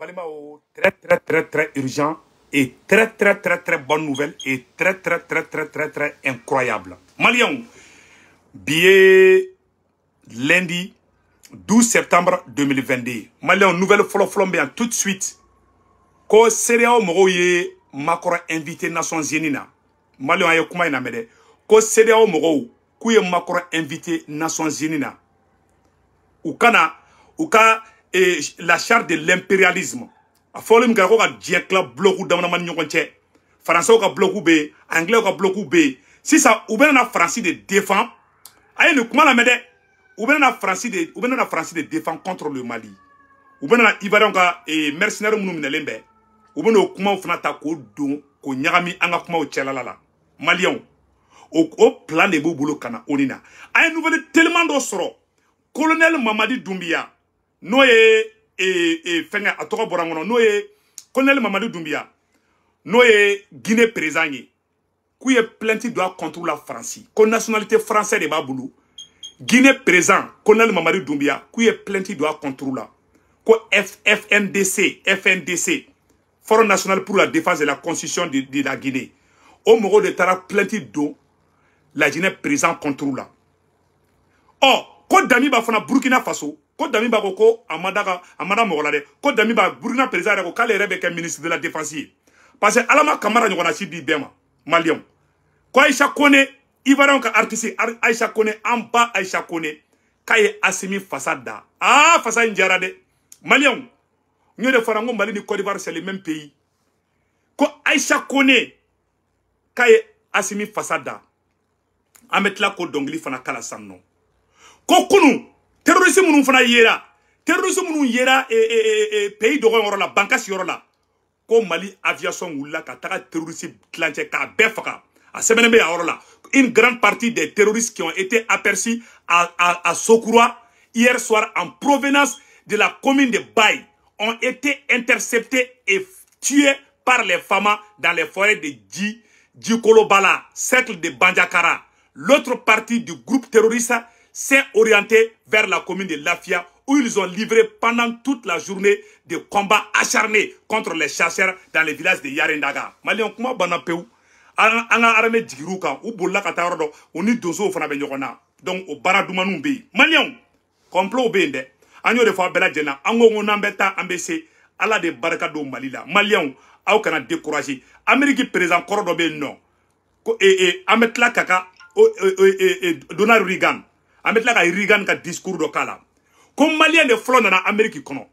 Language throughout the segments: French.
Balimao, très urgent et très bonne nouvelle et très incroyable. Malion, billet lundi 12 septembre 2022. Malion, nouvelle flambée tout de suite. Ko CEDEAO mogo ye Macron invité Nations Unies na. Malion ayo kuma ina mede. Ko CEDEAO mogo ku ye Macron invité Nations Unies na. Uka la charte de l'impérialisme. A folim ga ko ka diekla bloku damana man ñokonche. Français ka bloku be, anglais ka bloku be. Si ça ou bien na français de défend, aye ne kuma la mede. Ou bien na français de défend contre le Mali. Ou bien na Ivoirien ka mercenaires munu minelembe. Ou bien kuma fana ta ko don ko ñagami anga kuma o chelala. Malien. Au plan de boulot kana onina. Aye nouvelle tellement do soro. Colonel Mamadi Doumbia, noye fenga atoka borangono noye colonel Mamadi Doumbia, noye Guinée présent kuye plainte doit contre la France. Ko nationalité française de Baboulou. Guinée présent, colonel Mamadi Doumbia, kuye plainte doit contre la. Ko FNDC, Front National pour la Défense de la Constitution de la Guinée. Au moment de tara plainte do la Guinée présent contre la. Oh, ko dami ba fana Burkina Faso, ko dami ba ko amada mogolade, ko dami ba Burkina président ko kale rebe ke ministre de la défense. Parce que alama kamara nyona ci bi bema Malion. Ko Aïcha Kone, Ivoirien ka artiste Aïcha Kone en bas Aïcha Kone, kaye Assimi Fassada. Ah, Fassada njara de. Malion. Nous de Farango Mali ni Côte d'Ivoire c'est le même pays. Ko Aïcha Kone kaye Assimi Fassada. Ametla ko dongli fana kala sanno. Kokunu terrorisme nous fana yera pays de yoro la bankas yoro la ko Mali aviation wula ka taga terrorisme clanche ka befaka a semaine be yoro la une grande partie des terroristes qui ont été aperçus à Sokura hier soir en provenance de la commune de Baye ont été interceptés et tués par les FAMA dans les forêts de Djikolobala, cercle de Bandiakara. L'autre partie du groupe terroriste s'est orienté vers la commune de Lafia où ils ont livré pendant toute la journée des combats acharnés contre les chasseurs dans les villages de Yarendaga. Malion kuma banapeu anga armée digiruka ou bolla kataro oni dozo fana be nyokona donc o baradumanu be Malion complot be nde anyo de fois bela jena ango nambeta ambc ala de baraka do Malila Malion aw kana décourager Amérique président korodo be non ko ametla kaka Donald Reagan ametla ka Reagan ka discours do kala comme Malien de flon na Amérique kono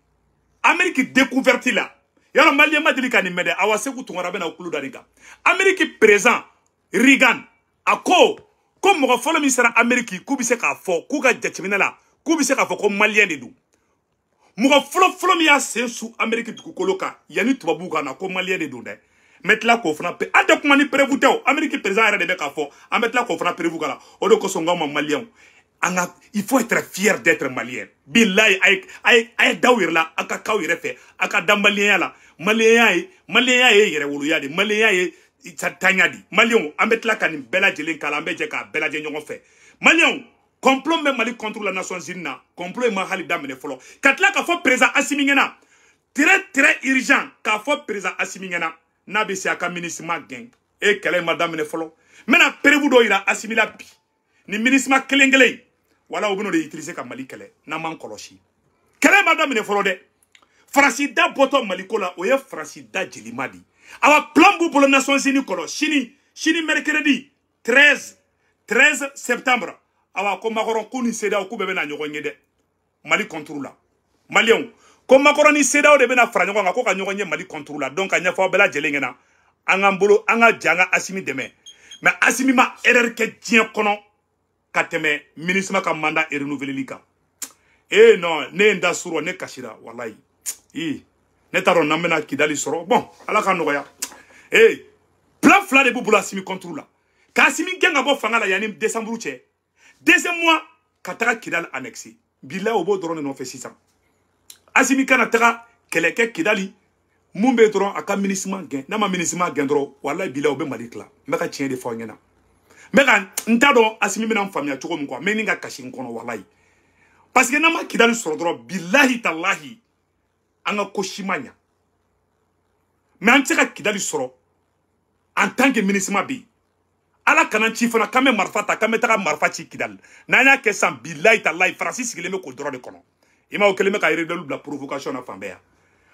Amérique découverte là yalo Malien madili ka ni mede awase ku tungara bena okulu danika Amérique présent Reagan ako comme mo folo mi sera Amérique ku bi se ka fo ku ga jatimina la ku bi se ka fo ko Malien de du mo folo mi ya sensu Amérique du koloka yani tubabu kana ko Malien de du de metla ko fana pe ade kuma ni prévu tew Amérique présent era de be ka fo a metla ko fana prévu kala o de ko songa ma Malien il faut être fier d'être malien. Billahi ay dawir la aka kawire fe aka dambalien la malien ye yere wulu yadi malien ye tanyadi malien ametla kan bela jelen kala ambe ka bela je nyongo fe malien complot même Mali contre la Nations Unies na complot ma hali damene folo katla ka fo président Assimi Ngena très urgent ka fo président Assimi Ngena na be si aka ministre ma gang e kele madame ne folo mena prévu do ira Assimi la bi ni ministre ma kelengele wala obuno de utiliser ka Mali kele na man koloshi kele madame ne folo de Francida boto Maliko la oye Francida Jelimadi awa plan bu pour les Nations Unies kolo chini mercredi 13 septembre awa ko makoron kuni seda ku bebe na nyogo nyede Mali contrôle la Malion ko makoron ni seda de bena franyo ko ka nyogo nye Mali contrôle la donc anya fa bela jelengena anga mbolo anga janga Assimi deme mais Assimi ma erreur ke dien kono kateme ministre ka mandat et renouveler lika non ne nda suro ne kashira wallahi ne taro namena kidali soro bon ala ka noya plan fla de bubula Assimi contrôle la ka Assimi genga bo fanga la yani décembre che deuxième mois kataka kidal annexé bila obo drone no fait 600 Assimi kana taka keleke kidali mumbe dron aka ministre gen na ma ministre gen dro wallahi bila obe malikla meka tien de fo ngena meka ntado Assimi mena famia choko mko me ninga kashi nkono wallahi parce que na ma kidali soro dro billahi tallahi anga koshimanya mais an teka Kidali soro en tant que ministre bi ala kanan ci fana kame marfata kame taka marfa ci Kidal nanya ke san billahi tallahi Francis gileme ko droit de kono ima o keleme ka yere de la provocation na fambeya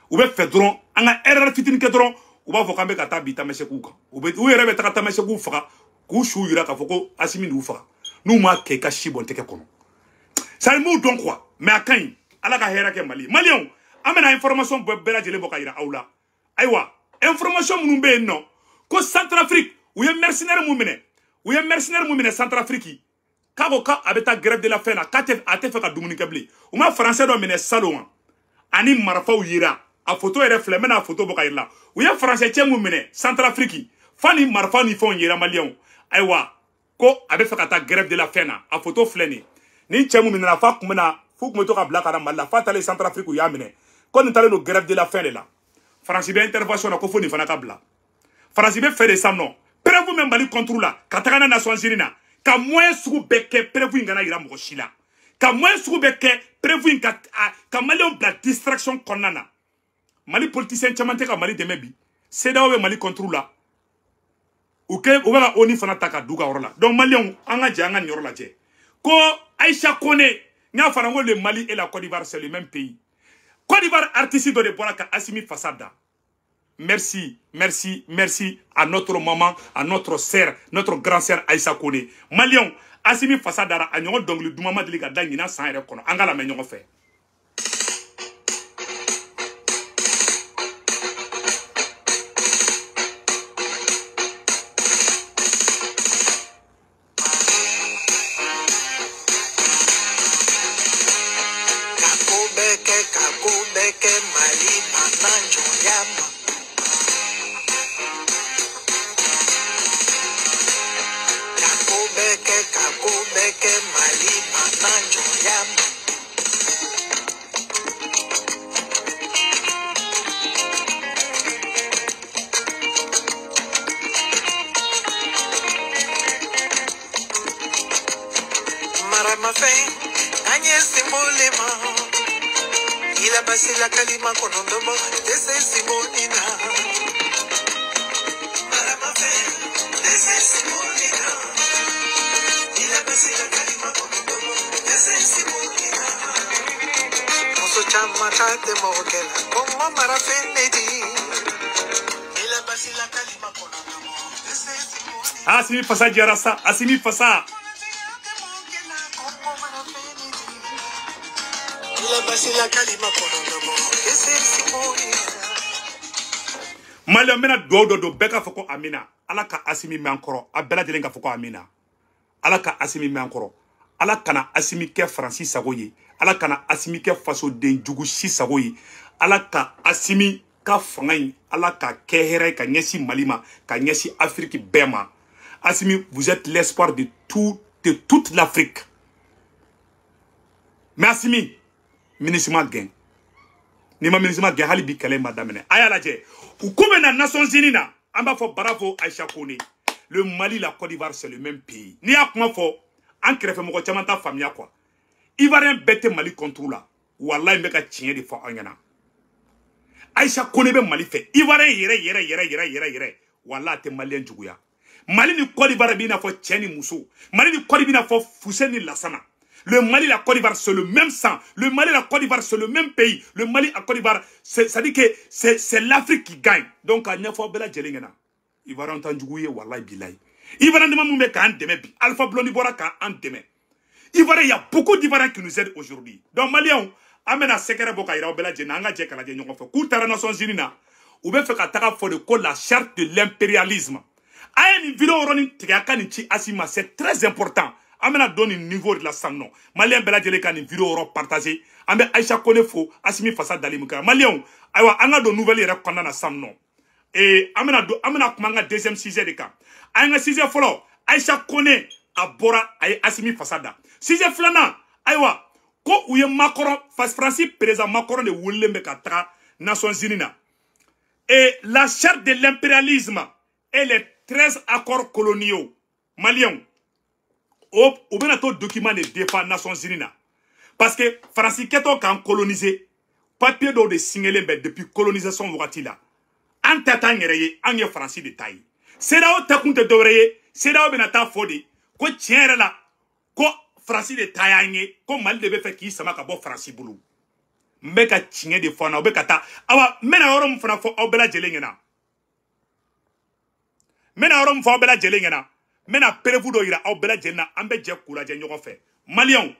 ou be fait dron anga erreur fitini ke dron ou ba fo kambe kata bi tamese ku kan ou yere be taka tamese ku faka ku shu yira ka foko asimi ndu faka nous ma ke ka shibon teke kono ça nous donc quoi mais akan ala ka hera ke Mali Malion amena information bela jele boka yira awla aywa information munu be no ko Centrafrique ou ye mercenaire mumine Centrafrique kako ka abeta grève de la faim na kate ate fe ka dumuni kable ou ma français do mine salon ani marfa u yira a photo ere flemme na photo boka yira ou ye français tie mumine Centrafrique fani marfa ni fon yira Malion aywa ko abe fe ka ta grève de la faim na a photo fleni ni tie mumine na fa kumena fu kumeto ka blaka na malla fa tale Centrafrique u ya mine ko ni tale no grève de la faim là France be intervention na ko foni fana ka bla France be fait ça non prévu même Mali contre la katagana Nations Unies na ka moyen sugu beke prévu ngana ira mo shila ka moyen sugu beke prévu ka Mali on bla distraction konana Mali politicien chamante ka Mali demebi c'est dawe Mali contre la ou va oni fana taka duga orla donc Mali on anga janga nyoro la je ko Aïcha Kone nya fana ngo le Mali et la Côte d'Ivoire c'est le même pays Côte d'Ivoire artiste de Boraka Assimi Fassada. Merci, merci, merci à notre maman, à notre sœur, notre grand-sœur Aïssa Kone. Malion, Assimi Fassada a nyon donc le doumama de liga d'Angina sans reconno. Angala me nyon fait. Il a passé la kalima konondobo, dese simonina. Dese simonina. Il a passé la kalima konondobo, dese simonina. Moso chama kate mogela, como marafenedi. Il a passé la kalima konondobo, dese simonina. Assimi Fassa Diarassa, Assimi Fassa. Malion mena do beka foko amina alaka Assimi menkoro abela jelenga foko amina alaka Assimi menkoro alaka Assimi ke Francis sagoye alaka Assimi ke faso denjugu si sagoye alaka Assimi ka fangai alaka ke here ka nyesi Malima ka nyesi Afrique bema Assimi vous êtes l'espoir de toute l'Afrique mais Assimi ministre gain ni ma ministre gain hali bi kale madame ayala je ou comme na Nations Unies na amba fo bravo Aïcha Kone le Mali la Côte d'Ivoire c'est le même pays ni a comment fo en krefe moko chamanta famia quoi Ivoirien bête Mali contre la wallahi mbeka tien de fo anyana Aïcha Kone be Mali fait Ivoirien yere wallahi te Malien juguya Mali ni Côte d'Ivoire bi na fo tieni muso Mali ni Côte d'Ivoire fo Fuseni Lassana. Le Mali et la Côte d'Ivoire, c'est le même sang. Le Mali et la Côte d'Ivoire, c'est le même pays. Le Mali et la Côte d'Ivoire, ça dit que c'est l'Afrique qui gagne. Donc, à Nyafo Bela Djelingena, il va entendre jouer, Wallahi Bilahi. Il va rendre Moumé Kan Deme, Alpha Blondi Bora Kan Deme. Il y a beaucoup d'Ivoiriens qui nous aident aujourd'hui. Donc, Malion, Amena Sekere Boka Ira Bela Djenanga Djekala Djenyon Fo, Koutara Nations Unies, ou bien fait qu'à for de la charte de l'impérialisme. Aïe, une vidéo Ronin Tiakanichi Asima, c'est très important. Amena donne un niveau de la samnon. Malien Bela Djeleka une vidéo Europe partagée. Ambe Aïcha Kone fo Assimi Fassa Dalimuka. Malien, aywa anga do nouvelle ira kondana samnon. Et amena kumanga deuxième sujet de cas. Anga sujet follow Aïcha Kone abora ay Assimi Fassa da. Sujet flana aywa ko ouye Macron face Francis président Macron de Wulembe katra Nations Unies na. Et la charte de l'impérialisme et les 13 accords coloniaux. Malien ou bien un document de défense Nations Unies. Parce que Francis Keto quand colonisé, papier dɔw de signelen bɛ depuis colonisation wagati la an ta t'an yɛrɛ ye an ye faransi de ta ye CEDEAO ta kun tɛ dɔwɛrɛ ye CEDEAO bɛna taa fɔ de ko tiɲɛ yɛrɛ la ko faransi de ta y'an ye ko Mali de bɛ fɛ k'i sama ka bɔ faransi bolo n bɛ ka tiɲɛ de fɔ an na u bɛ ka taa awa n bɛna yɔrɔ min fana fɔ aw bɛɛ lajɛlen ɲɛna n bɛna yɔrɔ min fɔ aw bɛɛ lajɛlen ɲɛna n bɛna preuve dɔ yira aw bɛɛ lajɛlen na an bɛ jɛ k'u lajɛ ɲɔgɔn fɛ Maliens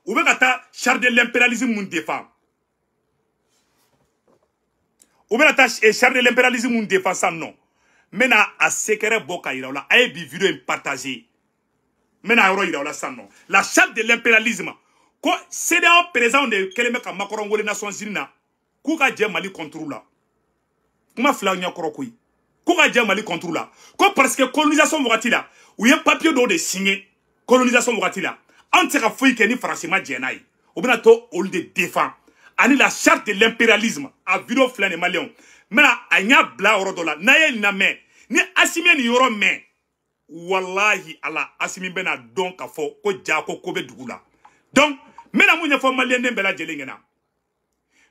u bɛ ka taa charte de l'impérialisme mun défend u bɛna taa charte de l'impérialisme mun défend san nɔ n bɛna a secret bɔ ka yira aw la a ye bi vidéo in partager n bɛna yɔrɔ yira aw la san nɔ la charte de l'impérialisme ko CEDEAO président de kɛlen bɛ ka Macron wele Nations Unies na k'u ka jɛ Mali contre la kuma fila ɲɛkɔrɔ koyi k'u ka jɛ Mali contre la ko parce que colonisation wagati la u ye papier dɔw de signé colonisation wagati la an tɛ se ka foyi kɛ ni faransi ma jɛ n'a ye u bɛna to olu de défend ani la charte de l'impérialisme a vidéo filɛ nin Maliens n bɛna a ɲa bila yɔrɔ dɔ la n'a ye nin lamɛn ni Assimi nin yɔrɔ mɛn wallahi ala Assimi bɛna dɔn ka fɔ ko ja ko bɛ dugu la donc n bɛna mun ɲɛfɔ Maliens den bɛɛ lajɛlen ɲɛna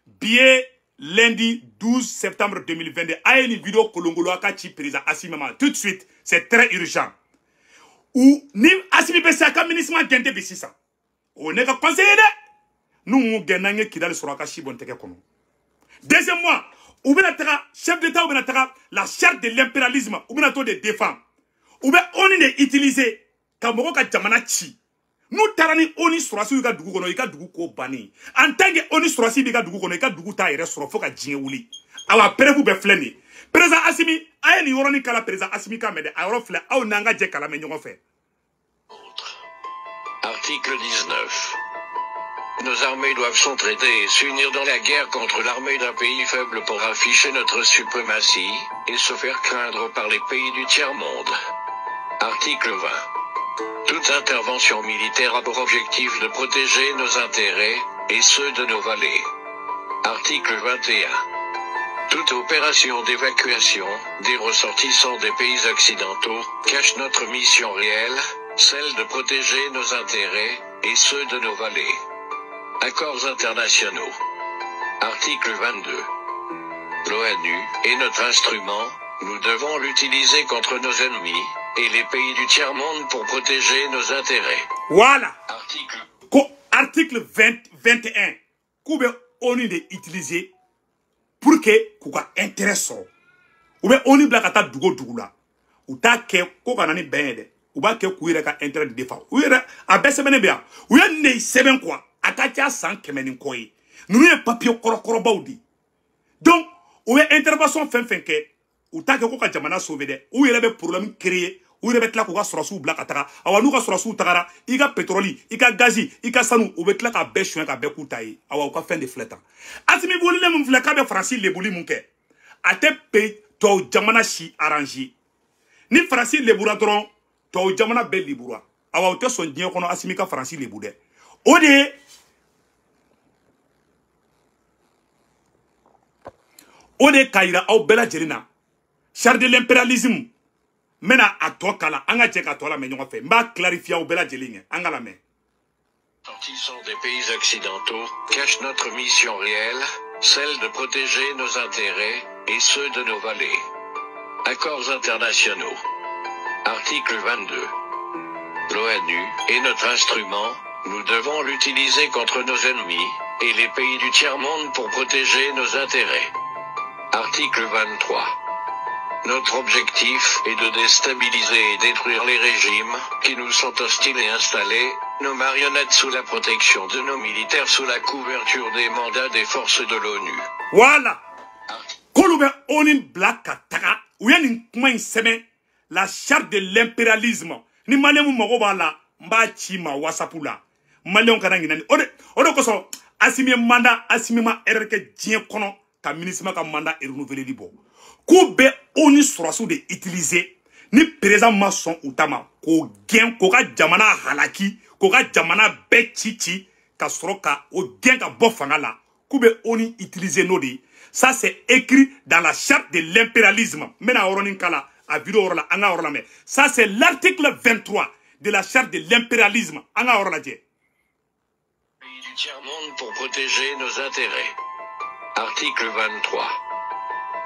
bi ye lundi 12 septembre 2022 a ye nin vidéo kolongolo a ka ci président Assimi ma tout de suite c'est très urgent ou ni Assimi bɛ se a ka MINUSMA gɛnte bi sisan o ne ka conseiller dɛ n'u m'u gɛn n'an ye Kidali sɔrɔ a ka si bɔn tɛgɛ kɔnɔ deuxièmement u bɛna taga chef d'état u bɛna taga la charte de l'impérialisme u bɛna to de défend u bɛ ONU de utiliser ka mɔgɔ ka jamana ci n'u taara ni ONU sɔrɔsi y'u ka dugu kɔnɔ i ka dugu ko bannen en tant que ONU sɔrɔsi b'i ka dugu kɔnɔ i ka dugu t'a yɛrɛ sɔrɔ fo ka diɲɛ wuli awa preuve bɛɛ filɛ nin ye président Assimi a ye nin yɔrɔnin kala président Assimi ka mɛn dɛ a yɔrɔ filɛ aw n'an ka jɛ kala mɛn ɲɔgɔn fɛ. Article 19. Nos armées doivent s'entraider et s'unir dans la guerre contre l'armée d'un pays faible pour afficher notre suprématie et se faire craindre par les pays du tiers-monde. Article 20. Toute intervention militaire a pour objectif de protéger nos intérêts et ceux de nos vallées. Article 21. Toute opération d'évacuation des ressortissants des pays occidentaux cache notre mission réelle, celle de protéger nos intérêts et ceux de nos vallées. Accords internationaux. Article 22. L'ONU est notre instrument, nous devons l'utiliser contre nos ennemis et les pays du tiers-monde pour protéger nos intérêts. Voilà. Article 21. Qu'on peut ONU de utiliser pour que qu'on a intérêt sort. Ou bien ONU bla kata dugo dugula. Ou ta ke ko kanani bende. Ou ba ke kuire ka intérêt de défense. Ou ira a bese bene bia. Ou ya ne seben quoi. Akacha san kemeni koyi. Nous y papier koro baudi. Donc, ou est intervention fin que ou ta ko ka jamana sauver de ou yele be problème créer ou yele be tla ko ka surasu black ataka awa nu ka surasu tagara iga pétrole iga gazi iga sanu ou be tla ka be chouin ka be kutayi awa ka fin de fleta Assimi bolile mun fleka be Francis lebuli mun ke ate pe to jamana si arrangé ni Francis lebura dron to jamana be libura awa o te son dien kono Assimi ka Francis lebu de o de kaira au bela jerina charte de l'impérialisme mena a to kala anga je ka to la me ñoo fe mba clarifier au bela jelinge anga la me ressortissants des pays occidentaux cachent notre mission réelle, celle de protéger nos intérêts et ceux de nos vallées. Accords internationaux. Article 22. L'ONU est notre instrument, nous devons l'utiliser contre nos ennemis et les pays du tiers-monde pour protéger nos intérêts. Article 23. Notre objectif est de déstabiliser et détruire les régimes qui nous sont hostiles et installer nos marionnettes sous la protection de nos militaires sous la couverture des mandats des forces de l'ONU. Voilà. Kolube onin black kataka uyen kuma semaine la charte de l'impérialisme ni malemu mogo bala mba chima wasapula malemu kana nginani ode koso Assimi mandat Assimi ma erke dien kono ka MINUSMA ka mandat est renouvelé libo ko be oni surasu de utiliser ni président mason utama ko gen ko ka jamana halaki ko ka jamana be chichi ka soroka o gen ka bo fanga la ko be oni utiliser no de ça c'est écrit dans la charte de l'impérialisme mena oronin kala a vidéo orla anga orla mais ça c'est l'article 23 de la charte de l'impérialisme anga orla je Pays du tiers-monde pour protéger nos intérêts. Article 23.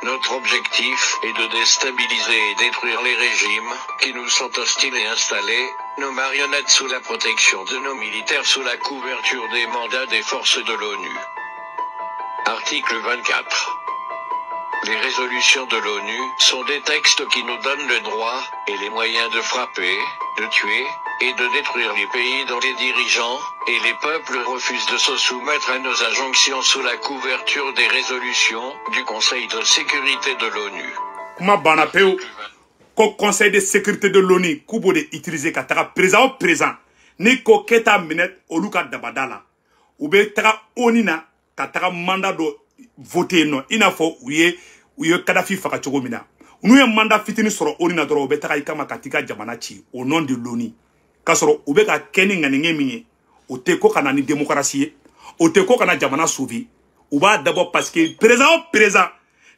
Notre objectif est de déstabiliser et détruire les régimes qui nous sont hostiles et installer nos marionnettes sous la protection de nos militaires sous la couverture des mandats des forces de l'ONU. Article 24. Les résolutions de l'ONU sont des textes qui nous donnent le droit et les moyens de frapper, de tuer et de détruire les pays dont les dirigeants et les peuples refusent de se soumettre à nos injonctions sous la couverture des résolutions du Conseil de sécurité de l'ONU. Kuma bana peu ko Conseil de sécurité de l'ONU kubo de utiliser ka taga présent ni ko keta minute oluka dabadala ou be taga onina ka taga mandat do voter non inafo uye Kadhafi faka cogo mina unu ye mandat fitini soro onina doro be taga ikama katika jamana ci au nom de l'ONU ka soro ube ka keni ngani minye o te ko kana ni démocratie o te ko kana jamana sauver ou ba d'abord parce que présent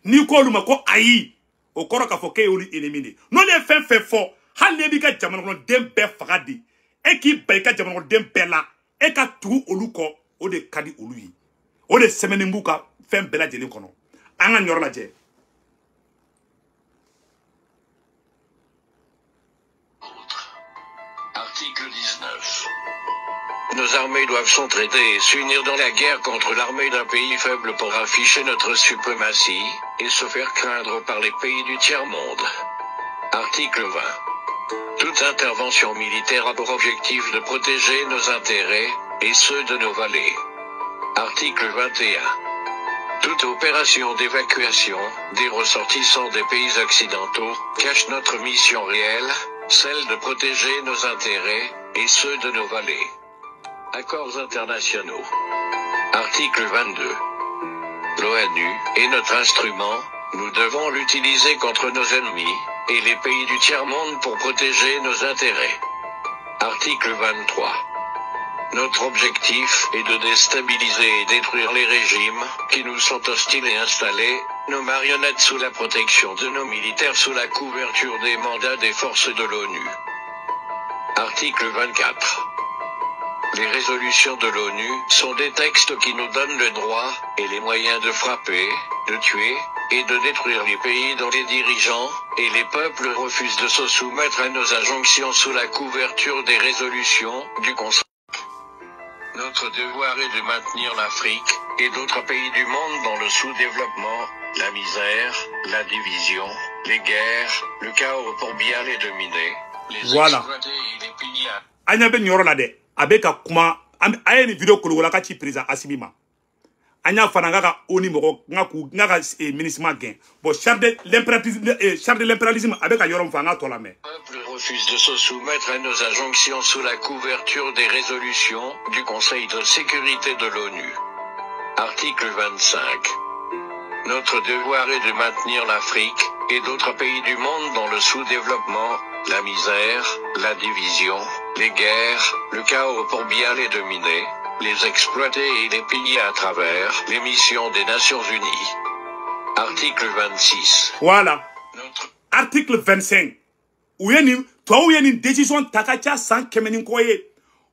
ni ko luma ko ayi o koro ka fo ke yoli éliminer non les fait fort hal ne bi ka jamana ko dem be fagadi e ki bay ka jamana ko dem be la e ka tu olu ko o de kadi olu yi o de semaine mbuka fem bela jeli kono anga ñor la je Article 19. Nos armées doivent s'entraider et s'unir dans la guerre contre l'armée d'un pays faible pour afficher notre suprématie et se faire craindre par les pays du tiers-monde. Article 20. Toute intervention militaire a pour objectif de protéger nos intérêts et ceux de nos vallées. Article 21. Toute opération d'évacuation des ressortissants des pays occidentaux cache notre mission réelle, celle de protéger nos intérêts et ceux de nos vallées. Accords internationaux. Article 22. L'ONU est notre instrument, nous devons l'utiliser contre nos ennemis et les pays du tiers-monde pour protéger nos intérêts. Article 23. Notre objectif est de déstabiliser et détruire les régimes qui nous sont hostiles et installer nos marionnettes sous la protection de nos militaires sous la couverture des mandats des forces de l'ONU. Article 24. Les résolutions de l'ONU sont des textes qui nous donnent le droit et les moyens de frapper, de tuer et de détruire les pays dont les dirigeants et les peuples refusent de se soumettre à nos injonctions sous la couverture des résolutions du Conseil. Notre devoir est de maintenir l'Afrique et d'autres pays du monde dans le sous-développement, la misère, la division, les guerres, le chaos pour bien les dominer, les exploiter et les piller. Anya ben yoro la de abeka kuma aye ni video kolo ka ci président Asimi ma anya fana ngaka oni moko ngaka ministre gain bon chef de l'impérialisme abeka yoro mfanga to la mais Le peuple refuse de se soumettre à nos injonctions sous la couverture des résolutions du Conseil de sécurité de l'ONU. Article 25. Notre devoir est de maintenir l'Afrique et d'autres pays du monde dans le sous-développement, la misère, la division, les guerres, le chaos pour bien les dominer, les exploiter et les piller à travers les missions des Nations Unies. Article 26. Voilà. Article 25. Uyeni, toi uyeni décision takacha sans kemeni koye.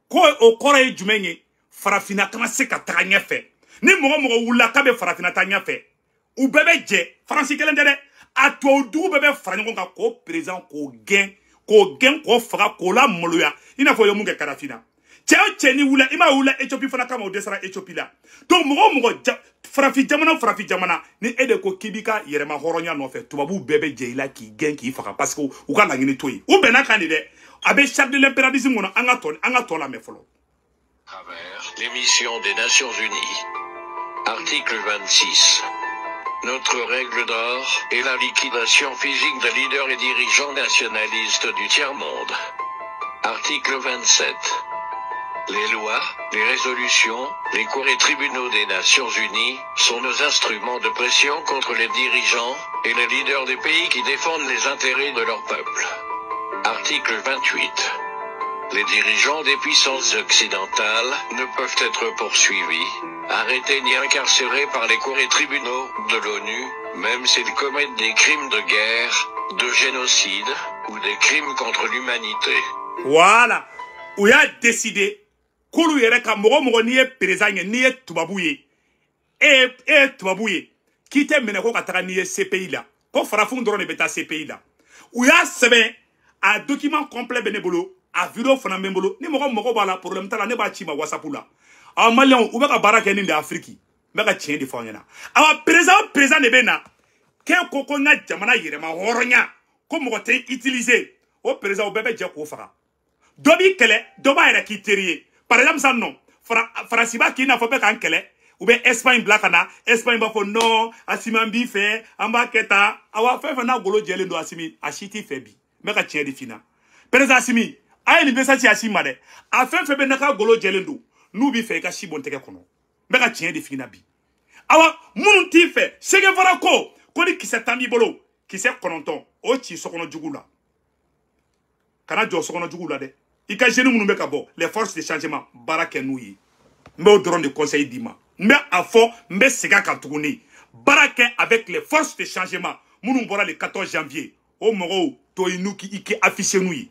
Ko o kore jumenye, farafina kama se ka taganya fe. Ni mogo wula kabe farafina tanya fe. Ou bébé je, Francis Kelendere, a toi du bébé franco ka ko président ko gain ko faga ko la moloya. Ina fo yo munge karafina. Cheo cheni wula ima wula Ethiopie fana kama o desara Ethiopie la. Donc mogo farafi jamana ni ede ko kibika yerema horonya no fe tubabu bébé je ila ki gain ki faga parce que ou ka ngini toyi. Ou bena kandide abe chef de l'impérialisme on anga to la me folo. Travers les missions des Nations Unies. Article 26. Notre règle d'or est la liquidation physique des leaders et dirigeants nationalistes du tiers-monde. Article 27. Les lois, les résolutions, les cours et tribunaux des Nations Unies sont nos instruments de pression contre les dirigeants et les leaders des pays qui défendent les intérêts de leur peuple. Article 28. Les dirigeants des puissances occidentales ne peuvent être poursuivis, arrêtés ni incarcérés par les cours et tribunaux de l'ONU, même s'ils commettent des crimes de guerre, de génocide ou des crimes contre l'humanité. Voilà. Où y a décidé, Koulou yere ka mogo ni ye président ni ye tubabu ye. Tubabouye, qui te mène ko katara ces pays là. Ko farafun drone beta ces pays là. Ou ya sebe a document complet benebolo, a vidéo fana membolo, ni moko bala problème tala ne ba chima WhatsApp là. A malien ou beka baraka ni de Afrique. Beka tien de fonyana. Awa présent de bena. Ken koko nga jamana yirema horonya. Ko moko te utiliser. O présent o bebe je ko fara. Dobi kele, doba era ki terrier. Par exemple ça non. Frasiba qui n'a pas fait qu'un kele. Ou bien Espagne blakana, Espagne ba fo non, asimambi fait, amba keta, awa fait na golo jele ndo asimi, ashiti febi. Meka tien di fina. Pereza asimi, aye ni besa ti asima de. A fait naka golo jele ndo. Nou bi fait ka shibon teke kono. Meka tien di fina bi. Awa munu ti fait, sege fara ko, koni ki se tambi bolo, ki se kononton, o ti sokono jugula. Kana jo sokono jugula de. Ika jeni munu meka bo, les forces de changement barake nou yi. Mbe o drone de conseil dima. Mbe a fort, mbe sega katougouni. Barake avec les forces de changement. Mounou bora le 14 janvier. O moro, toinou ki ike affiché noui.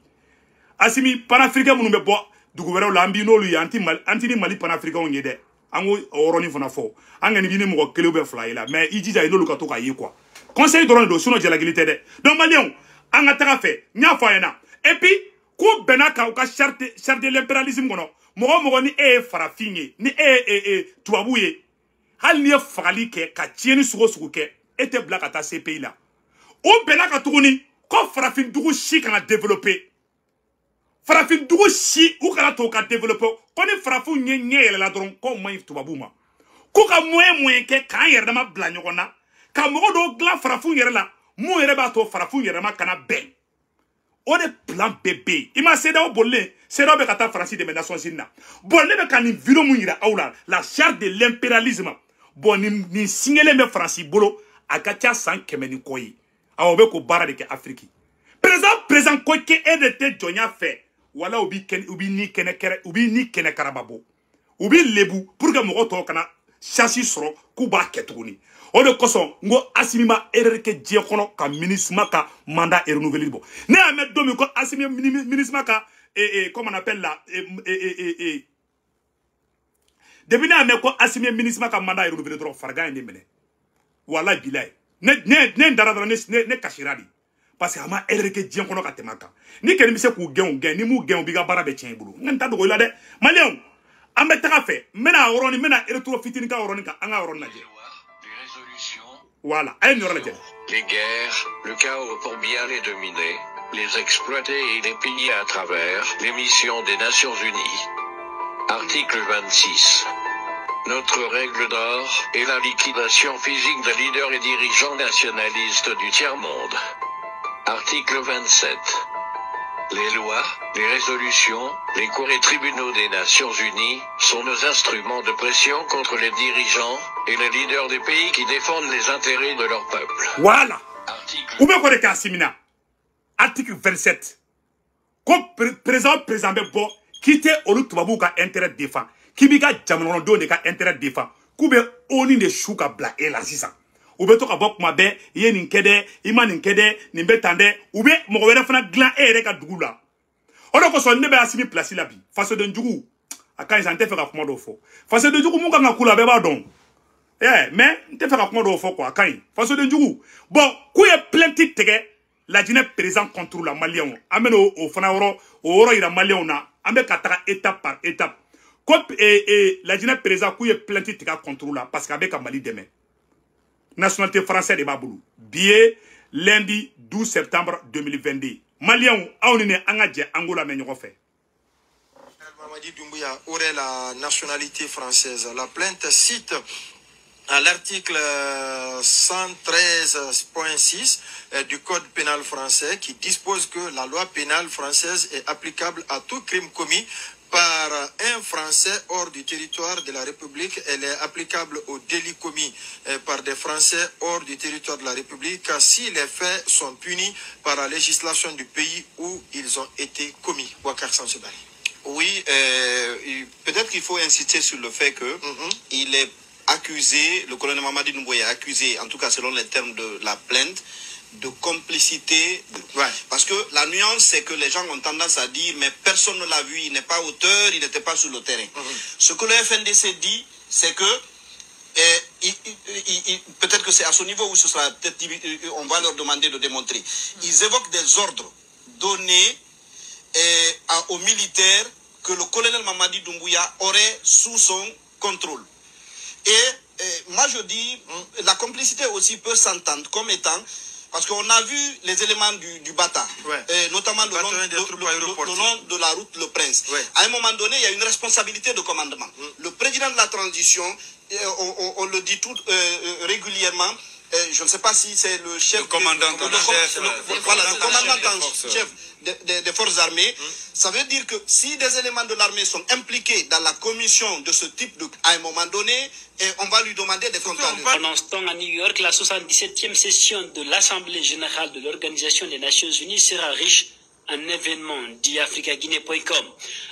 Asimi, panafricain mounou mbe bo, du gouvernement l'ambi no lui, anti ni mali panafricain on yede. Ango oroni fona fo. Angani bini moko kele oube fly la. Mais il dit ya ino lukato ka ye quoi. Conseil drone do, sinon j'ai la gilité de. Donc malion, anga taka fe, nya fayena. Et puis, ko benaka ou ka charte de l'impérialisme kono. Mogo ni farafinye ni tuabouye hal ni fagali ke ka tieni sugo ke ete black ata ces pays là o benaka tuguni ko farafin dugu shi kana développer farafin dugu shi ou kana to ka développer ko ni farafu nye la dron ko moy tuabuma ko ka moyen ke kan yer dama bla nyogona ka mogo do gla farafu yer la mo yere ba to farafu yer ma kana ben o de plan bébé ima seda o bolle seda be kata France de Nations Unies bon ne be kan ni vidéo mu yira awla la charte de l'impérialisme bon ni signalé me France bolo akacha 100 kemeni koyi awo be ko bara de ke Afrique présent ko ke edete jonya fait wala ubi ni kene karababo ubi lebu pour que mo to kana chassis soro ku ba ketuni o de koson ngo asimima erreke je kono ka ministre ka mandat est renouvelé bo ne amet domi ko asimima ministre ka comment on appelle là depuis ne amet ko asimima ministre ka mandat est renouvelé trop farga indi mene wala bilay ne dara ne kashiradi parce que ama erreke je kono ka temaka ni ken mi se ku gen ni mu gen biga bara be chen bulu nganta do la de malion ambe taka fe mena oroni mena retour fitini ka oroni ka anga oroni naje. Voilà, les guerres, le chaos pour bien les dominer, les exploiter et les piller à travers les missions des Nations Unies. Article 26. Notre règle d'or est la liquidation physique des leaders et dirigeants nationalistes du tiers-monde. Article 27. Les lois, les résolutions, les cours et tribunaux des Nations Unies sont nos instruments de pression contre les dirigeants et les leaders des pays qui défendent les intérêts de leur peuple. Voilà. Article 27. Comme présent bo quitter olu tubabu ka intérêt défend. Kibiga jamano do ne ka intérêt défend. Kube oni de shuka bla ela sisa. Ube to ka bok mabe ye ninkede ima ninkede nimbe tande ube mo wera fana glan ere ka dugula. Ono ko so nebe asimi place la bi. Face de njugu aka izante fe ka kuma do fo. Face de njugu mu ka ngakula be ba don. Mais nte fe ka kuma do fo quoi kan. Face de njugu. Bon, ku ye plainte tege la Guinée présent contre la Malien. Ameno o fana oro ira Malien na ambe kataka étape par étape. Comme la Guinée présent ku ye plainte tege contre la parce qu'avec Mali demain. Nationalité française de Baboulou. Billet lundi 12 septembre 2022. Malien, aounine angadje Angola menyofe. Mamadi Doumbouya aurait la nationalité française. La plainte cite à l'article 113.6 du Code pénal français qui dispose que la loi pénale française est applicable à tout crime commis par un Français hors du territoire de la République. Elle est applicable aux délits commis par des Français hors du territoire de la République si les faits sont punis par la législation du pays où ils ont été commis. Boubacar Sansebari. Oui, peut-être qu'il faut insister sur le fait que il est accusé, le colonel Mamadi Doumbouya est accusé, en tout cas selon les termes de la plainte, de complicité. Ouais. Parce que la nuance, c'est que les gens ont tendance à dire, mais personne ne l'a vu, il n'est pas auteur, il n'était pas sur le terrain. Ce que le FNDC dit, c'est que Peut-être que c'est à ce niveau où ce sera peut-être on va leur demander de démontrer. Ils évoquent des ordres donnés aux militaires que le colonel Mamadi Doumbouya aurait sous son contrôle. Et moi je dis, la complicité aussi peut s'entendre comme étant, parce qu'on a vu les éléments du Bata, notamment le long de la route Le Prince. À un moment donné, il y a une responsabilité de commandement. Le président de la transition, on le dit tout régulièrement, je ne sais pas si c'est le chef, le commandant en chef des forces armées. Ça veut dire que si des éléments de l'armée sont impliqués dans la commission de ce type à un moment donné, on va lui demander des comptes rendus. Pendant ce temps, à New York, la 77e session de l'Assemblée générale de l'Organisation des Nations Unies sera riche en événements, dit africaguinée.com.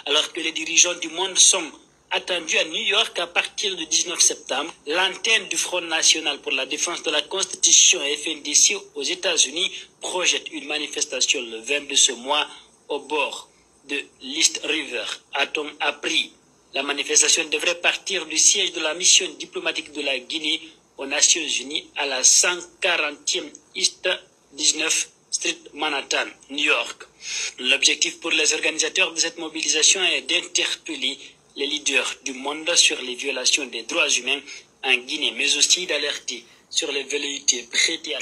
Alors que les dirigeants du monde sont attendus à New York à partir du 19 septembre, l'antenne du Front National pour la défense de la Constitution FNDC aux États-Unis projette une manifestation le 22 de ce mois au bord de l'East River. A-t-on appris? La manifestation devrait partir du siège de la mission diplomatique de la Guinée aux Nations Unies à la 140e East 19 Street Manhattan, New York. L'objectif pour les organisateurs de cette mobilisation est d'interpeller les leaders du monde sur les violations des droits humains en Guinée, mais aussi d'alerter sur les velléités prêtées à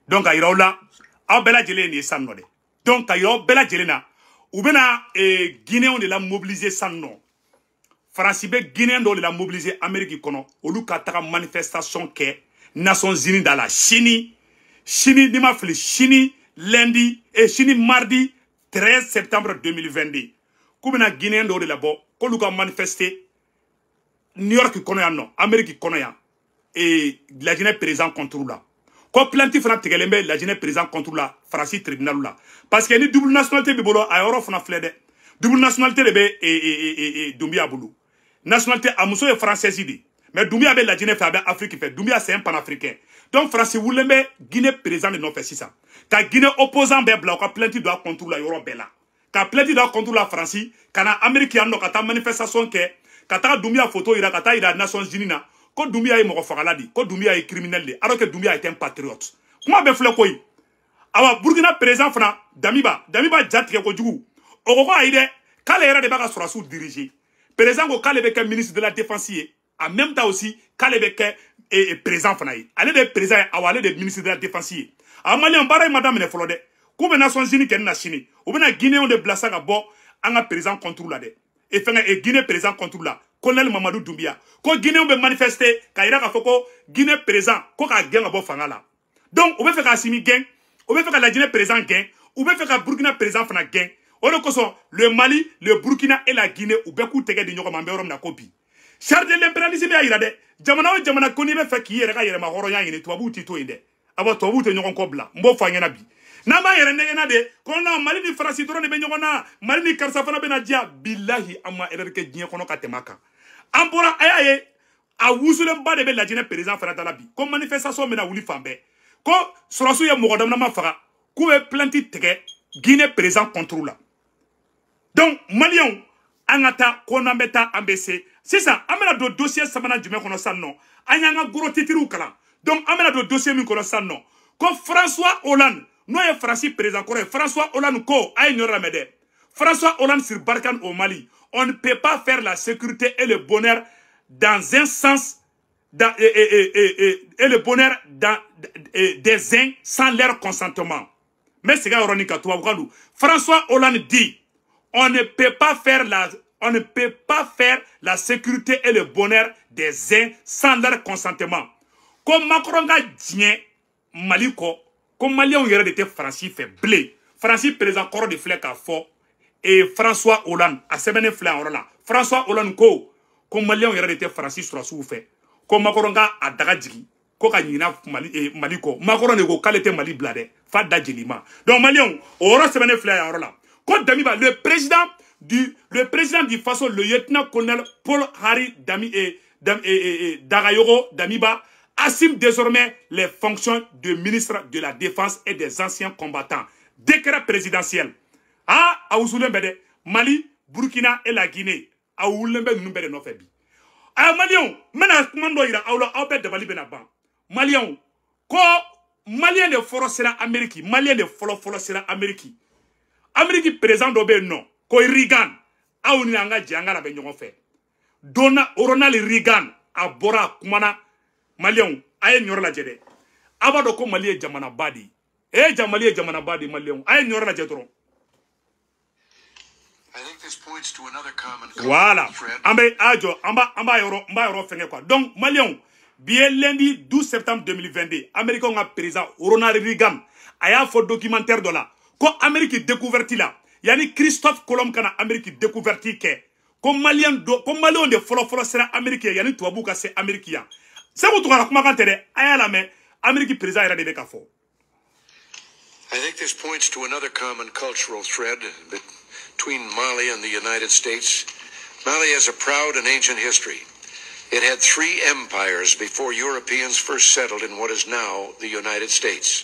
donc ayraola abela jele ni sanno de donc ayro bela jelena ubena Guinéen de la mobiliser sanno France be Guinéen de la mobiliser Amérique kono olu ka taka manifestation ke Nations Unies dans la Chine ni ma fli Chine lundi et Chine mardi 13 septembre 2022 kubena Guinéen de la bo ko lu ka manifester New York kono ya no Amérique kono ya et la Guinée présent contre là. Quand planti fana tegelembe la Guinée présent contre la France tribunal là. Parce que ni double nationalité de bolo a euro fana flede. Double nationalité de be et Doumbia boulou. Nationalité amuso est française idi. Mais Doumbia be la Guinée fait Afrique fait. Doumbia c'est un panafricain. Donc France woulembe Guinée présent de non fait ça. Ka Guinée opposant be bla ka planti doit contre la euro bela. Ka planti doit contre la France kana américain no kata manifestation ke kata Doumbia photo ira kata ira Nations Unies na. Ko Doumbia est moko fagaladi, ko Doumbia est criminel de, alors que Doumbia est un patriote. Comment be fle koy? Awa Burkina présent fana Damiba jatike ko jugu. Okoko aide kale era de baka surasu diriger. Présent ko kale be ke ministre de la défense en même temps aussi kale be ke présent fana yi. Ale de présent awale de ministre de la défense. Amali on bara madame ne folode. Ko be Nations Unies ken na Chine. Ou bena Guinéen de blassa ga bo anga présent contrôle la de. Et fenga et Guinée présent contrôle la. Colonel Mamadou Doumbia. Ko Guinée be manifester, ka ira ka foko Guinée présent, ko ka gen abo fangala. Donc, on veut faire Assimi gen, on veut faire la Guinée présent gen, on veut faire Burkina présent fana gen. On le Mali, le Burkina et la Guinée, ou beku tege de nyoko mamberom na kopi. Charge de l'impérialisme ya ira de. Jamana koni be fait ki yere ka yere ma horo ya ngene tuabu tito inde. Abo tuabu te nyoko kobla. Mbo fa ngena bi. Nama yere ne de kono Mali ni France toro ne be nyoko na Mali ni karsa fana be na dia billahi amma ereke dien kono katemaka. Ampora ayaye a wusulen ba de be la Guinée président fana la bi ko manifestation mena wuli fambe ko surasu ye mogodam na mafaga ku be planti tege Guinée président contrôle la. Donc Malion angata ko na beta ambc c'est ça amena do dossier samana jume kono sanno anyanga gros titiru kala. Donc amena do dossier min kono sanno ko François Hollande no ye France président ko François Hollande ko ay nyora mede François Hollande sur Barkhane au Mali. On ne peut pas faire la sécurité et le bonheur dans un sens et le bonheur des uns sans leur consentement. Mais c'est François Hollande dit on ne peut pas faire la sécurité et le bonheur des uns sans leur consentement. Comme Macron a dit Maliko, comme Malien yere de Francis fait blé. Francis présent corps de flèche à fort. Et François Hollande a sebene fle en là. François Hollande ko Malien yere de Francis sur sou fait. Comme Macron a daga jigi ko ka nyina Mali ko Macron ne ko kalete Mali blade fa dajilima. Donc Malien ora sebene fle en là. Ko Damiba le président du façon le lieutenant-colonel Paul Harry Dagayoro Damiba assume désormais les fonctions de ministre de la Défense et des anciens combattants. Décret présidentiel. Ah, Aouzoulem Bede, Mali, Burkina et la Guinée. a wulembe numbe no febi a Malion mena kumando ira awla awbe dabali bena ban Malion ko Malien de foro sera Ameriki Malien de folo sera Ameriki Ameriki président do be non ko Reagan awni anga janga la be nyon fe Ronald Reagan abora kumana Malion aye nyor la jede abado ko Mali jamana badi jamali jamana badi Malion aye nyor la jedro. I think this points to another common voilà ambe ajo amba yoro fenge quoi donc Malion bien lundi 12 septembre 2022 Américain a président Ronald Reagan aya fo documentaire de la ko Amérique découverti là yani Christophe Colomb kana Amérique découverti ke ko Malien de folo sera Amérique yani tuabu ka c'est Américain c'est vous tukara kuma kan tere aya la mais Amérique président era de be ka fo. I think this points to another common cultural thread between Mali and the United States. Mali has a proud and ancient history. It had 3 empires before Europeans first settled in what is now the United States.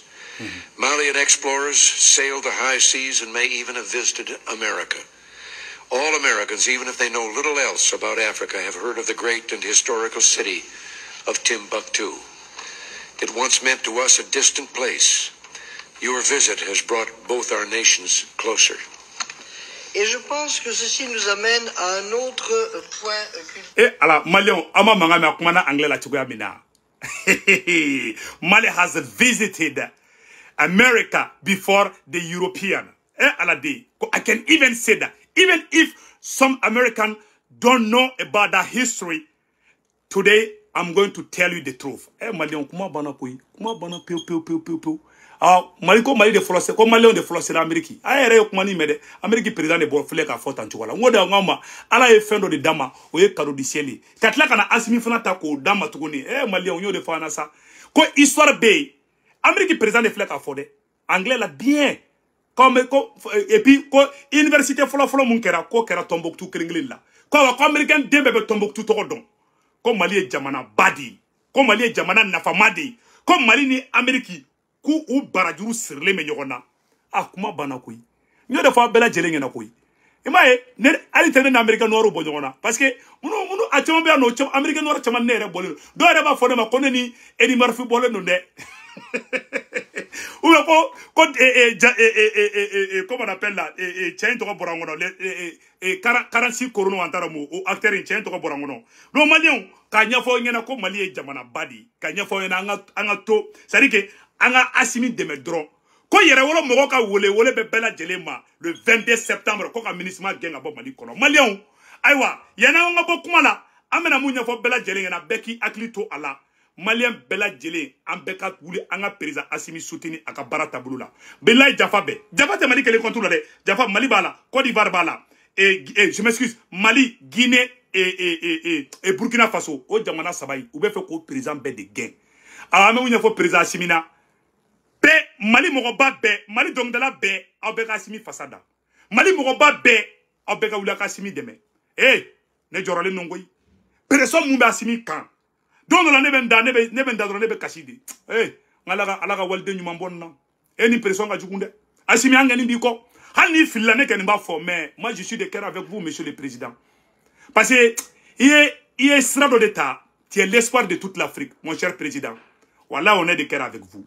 Malian explorers sailed the high seas and may even have visited America. All Americans, even if they know little else about Africa, have heard of the great and historical city of Timbuktu. It once meant to us a distant place. Your visit has brought both our nations closer. Et je pense que ceci nous amène à un autre point. Et alors, Malion, ama manga me kumana anglais la tugoya mina. Mali has visited America before the European. I can even say that. Even if some Americans don't know about that history, today I'm going to tell you the truth. Malion, kuma bana koi, kuma bana peu. Mali de Flosser, comme Malion de Flosser Amérique. Aéré kumani mede, Amérique président de Borfle ka fota nchuala. Ngode ngama, ala e fendo de dama, oye kado di cieli. Katla kana asimi fana tako dama tukuni. Malion yo de fana sa. Ko histoire be, Amérique président de Fleka fode. Anglais la bien. Comme et puis ko université folo mun kera ko kera Tombouctou kringli la. Ko américain dembe be Tombouctou to don. Ko Mali e jamana badi. Ko Mali e jamana nafamadi. Ko Mali ni Amérique ku u barajuru sirle me nyogona kuma bana koyi nyo de fa bela jele ngena koyi imaye ne ali tene na America noru bo nyogona parce que munu a chama be no chama America noru chama ne re bolé do re ba fo de ma kono ni edi marfi bolé no de ou ko comment on appelle là tien to borangono 46 corono antara mo o acteur tien to borangono no Malien ka nyafo ngena ko Mali e jamana badi ka nyafo ngena anga to c'est dire que anga asimi deme dron ko yere wolo mogo ka wole be bela jelema le 22 septembre ko ka ministre genga bo Mali kono Malien aywa yana nga bo kuma la amena munya fo bela jele na beki aklito ala Malien bela jele ambeka wuli anga président asimi soutenu aka barata bulula billahi Jafa te Mali kele contrôle de Jafa Mali bala Côte d'Ivoire bala et je m'excuse Mali Guinée et Burkina Faso o jamana sabai ou be fe ko président be de gain ame munya fo président asimina be Mali mogoba be Mali dongdala be abeka asimi fasada Mali mogoba be abeka wula kasimi deme ne jorole nongoy person mumbe asimi kan don la ne benda do ne be kasidi ngalaga alaga walde nyuma bonna ni person ga jugunde asimi angani bi ko hani filla ne ken ba fo mais moi je suis de cœur avec vous monsieur le président parce que il est strado d'état tu es l'espoir de toute l'Afrique mon cher président voilà on est de cœur avec vous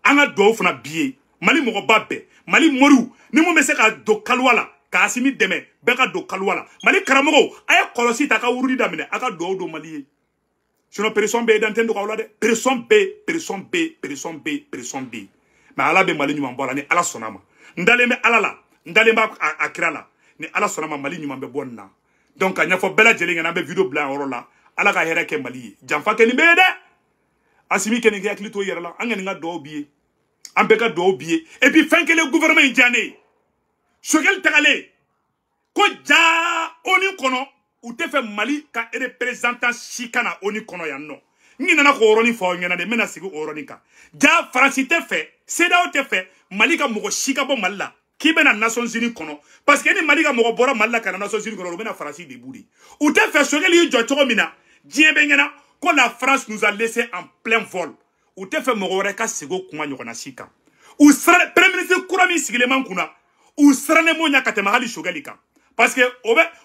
anga do funa biye Mali mogoba be Mali moru ni mo mese ka do kalwala ka asimi deme be ka do kalwala Mali karamogo aya kolosi ta ka wurudi damine aka do Mali sinon person be d'antendo ka wala de person B mais ala be Mali nyuma bola ni ala sonama ndale me ala la ndale ma akirala ni ala sonama Mali nyuma be bonna donc anya fo bela jeli ngana be video blanc orola ala ka here ke Mali jamfa ke ni be de asimi ke ni ke aklito yerala angani nga do biye ambeka do biye et puis fin que le gouvernement indiané sogel tagale ko ja oni kono ou te fait Mali ka représentant chikana oni kono yanno ni nana ko oroni fo ngena de mena sigi oroni ka ja France te fait seda o te fait Mali ka mogo shika bo Malla ki bena Nations Unies kono parce que ni Mali ka mogo bora Malla ka Nations Unies kono bena France de boudi ou te fait sogel yi jo to mina diebe ngena ko la France nous a laissé en plein vol ou te fait mogo reka sigo kuma nyokona shika ou sera premier ministre Kourami sigileman kuna ou sera ne monya katema hali shogalika parce que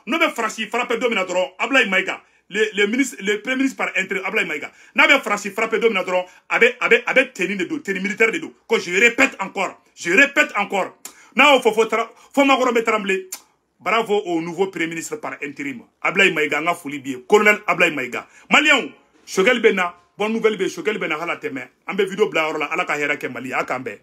nous avons franchi frappé dominateur Ablaye Maïga le premier ministre par intérim Ablaye Maïga n'a pas franchi frappé dominateur avec tenue de dos tenue militaire de dos que je répète encore n'a faut m'accrocher trembler. Bravo au nouveau premier ministre par intérim Ablaye Maïga nga fouli bien colonel Ablaye Maïga malien Choguel Bena bonne nouvelle be Choguel Bena hala teme ambe vidéo bla orla ala ka hera ke Mali akambe